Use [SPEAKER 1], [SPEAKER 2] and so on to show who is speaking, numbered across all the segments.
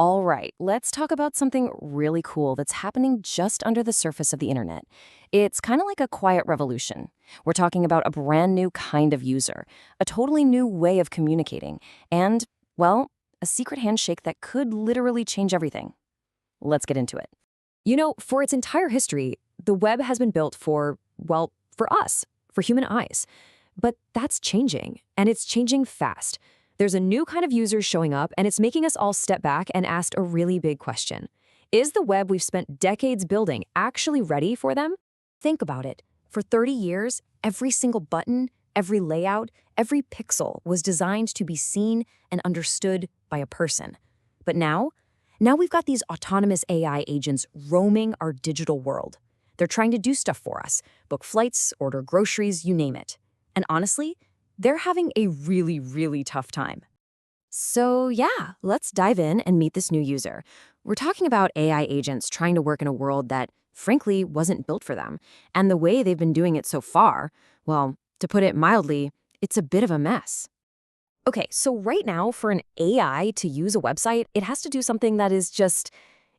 [SPEAKER 1] All right, let's talk about something really cool that's happening just under the surface of the internet. It's kind of like a quiet revolution. We're talking about a brand new kind of user, a totally new way of communicating, and, well, a secret handshake that could literally change everything. Let's get into it.
[SPEAKER 2] For its entire history, the web has been built for us, for human eyes. But that's changing, and it's changing fast. There's a new kind of users showing up, and it's making us all step back and ask a really big question. Is the web we've spent decades building actually ready for them? Think about it. For 30 years, every single button, every layout, every pixel was designed to be seen and understood by a person. But now we've got these autonomous AI agents roaming our digital world. They're trying to do stuff for us, book flights, order groceries, you name it. And honestly, they're having a really, really tough time. So yeah, let's dive in and meet this new user. We're talking about AI agents trying to work in a world that, frankly, wasn't built for them. And the way they've been doing it so far, well, to put it mildly, it's a bit of a mess. Okay, so right now, for an AI to use a website, it has to do something that is just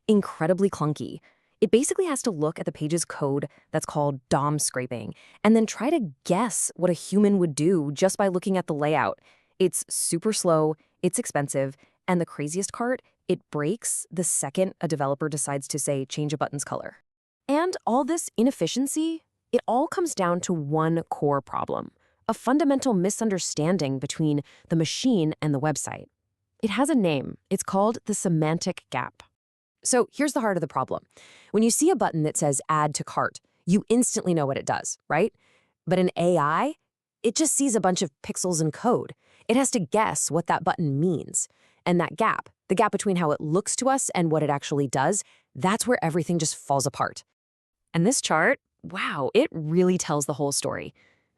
[SPEAKER 2] incredibly clunky. It basically has to look at the page's code that's called DOM scraping and then try to guess what a human would do just by looking at the layout. It's super slow, it's expensive, and the craziest part, it breaks the second a developer decides to, say, change a button's color. And all this inefficiency, it all comes down to one core problem, a fundamental misunderstanding between the machine and the website. It has a name. It's called the semantic gap. So here's the heart of the problem. When you see a button that says add to cart, you instantly know what it does, right? But in AI, it just sees a bunch of pixels and code. It has to guess what that button means. And that gap, the gap between how it looks to us and what it actually does, that's where everything just falls apart. And this chart, wow, it really tells the whole story.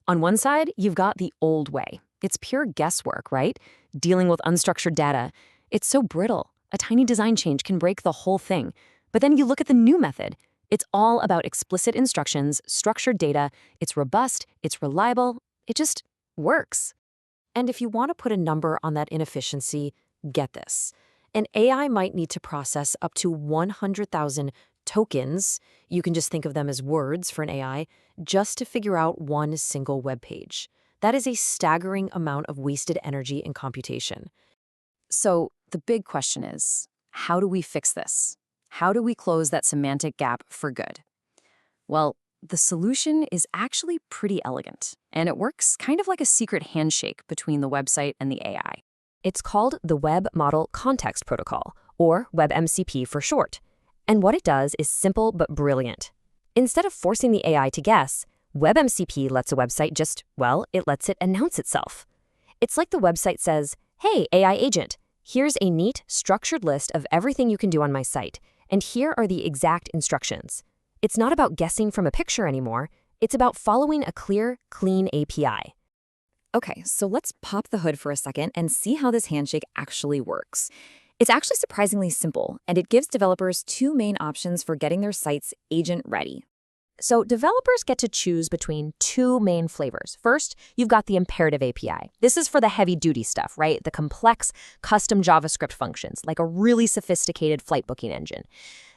[SPEAKER 2] On one side, you've got the old way. It's pure guesswork, right? Dealing with unstructured data. It's so brittle. A tiny design change can break the whole thing. But then you look at the new method. It's all about explicit instructions, structured data. It's robust, it's reliable, it just works. And if you want to put a number on that inefficiency, get this. An AI might need to process up to 100,000 tokens, you can just think of them as words for an AI, just to figure out one single web page. That is a staggering amount of wasted energy and computation. So the big question is, how do we fix this? How do we close that semantic gap for good? Well, the solution is actually pretty elegant, and it works kind of like a secret handshake between the website and the AI. It's called the Web Model Context Protocol, or Webmcp for short. And what it does is simple but brilliant. Instead of forcing the AI to guess, Webmcp lets a website it lets it announce itself. It's like the website says, "Hey, AI agent, here's a neat, structured list of everything you can do on my site, and here are the exact instructions." It's not about guessing from a picture anymore. It's about following a clear, clean API. Okay, so let's pop the hood for a second and see how this handshake actually works. It's actually surprisingly simple, and it gives developers two main options for getting their sites agent-ready. So developers get to choose between two main flavors. First, you've got the imperative API. This is for the heavy-duty stuff, right? The complex, custom JavaScript functions, like a really sophisticated flight booking engine.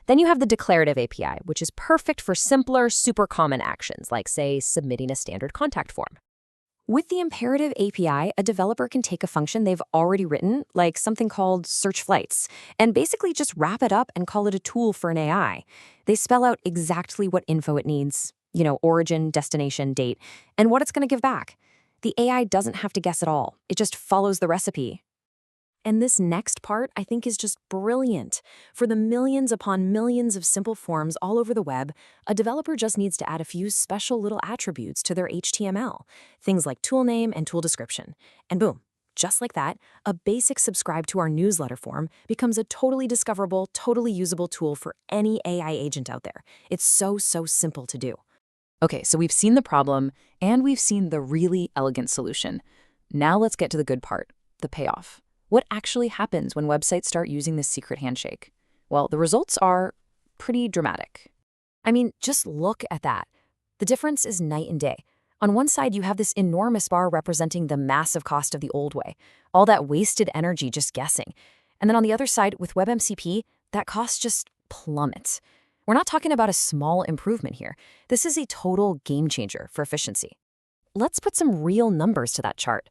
[SPEAKER 2] Then you have the declarative API, which is perfect for simpler, super common actions, like, say, submitting a standard contact form. With the imperative API, a developer can take a function they've already written, like something called search flights, and basically just wrap it up and call it a tool for an AI. They spell out exactly what info it needs, origin, destination, date, and what it's going to give back. The AI doesn't have to guess at all. It just follows the recipe. And this next part, I think, is just brilliant. For the millions upon millions of simple forms all over the web, a developer just needs to add a few special little attributes to their HTML, things like tool name and tool description. And boom, just like that, a basic subscribe to our newsletter form becomes a totally discoverable, totally usable tool for any AI agent out there. It's so simple to do.
[SPEAKER 1] Okay, so we've seen the problem, and we've seen the really elegant solution. Now let's get to the good part, the payoff. What actually happens when websites start using this secret handshake? Well, the results are pretty dramatic. I mean, just look at that. The difference is night and day. On one side, you have this enormous bar representing the massive cost of the old way, all that wasted energy just guessing.
[SPEAKER 2] And then on the other side, with WebMCP, that cost just plummets. We're not talking about a small improvement here. This is a total game changer for efficiency. Let's put some real numbers to that chart.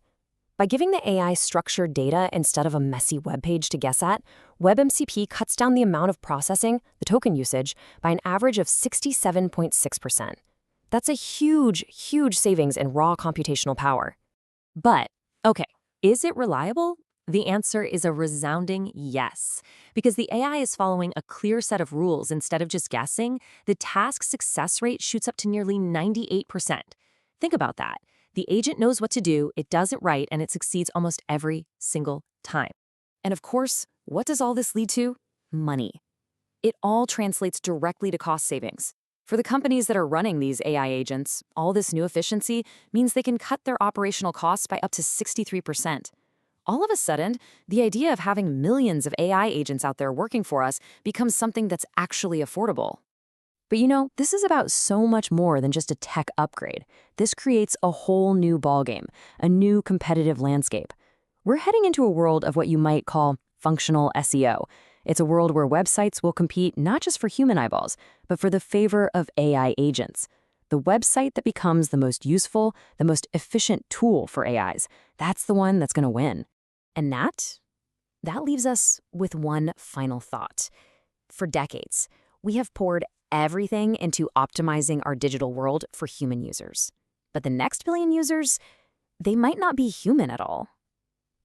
[SPEAKER 2] By giving the AI structured data instead of a messy web page to guess at, WebMCP cuts down the amount of processing, the token usage, by an average of 67.6%. That's a huge, huge savings in raw computational power. But, okay, is it reliable? The answer is a resounding yes. Because the AI is following a clear set of rules instead of just guessing, the task success rate shoots up to nearly 98%. Think about that. The agent knows what to do, it does it right, and it succeeds almost every single time. And of course, what does all this lead to? Money. It all translates directly to cost savings. For the companies that are running these AI agents, all this new efficiency means they can cut their operational costs by up to 63%. All of a sudden, the idea of having millions of AI agents out there working for us becomes something that's actually affordable. But this is about so much more than just a tech upgrade. This creates a whole new ballgame, a new competitive landscape. We're heading into a world of what you might call functional SEO. It's a world where websites will compete not just for human eyeballs, but for the favor of AI agents. The website that becomes the most useful, the most efficient tool for AIs, that's the one that's going to win. And that leaves us with one final thought. For decades, we have poured everything into optimizing our digital world for human users. But the next billion users, they might not be human at all.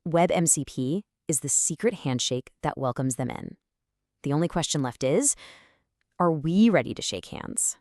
[SPEAKER 2] WebMCP is the secret handshake that welcomes them in. The only question left is, are we ready to shake hands?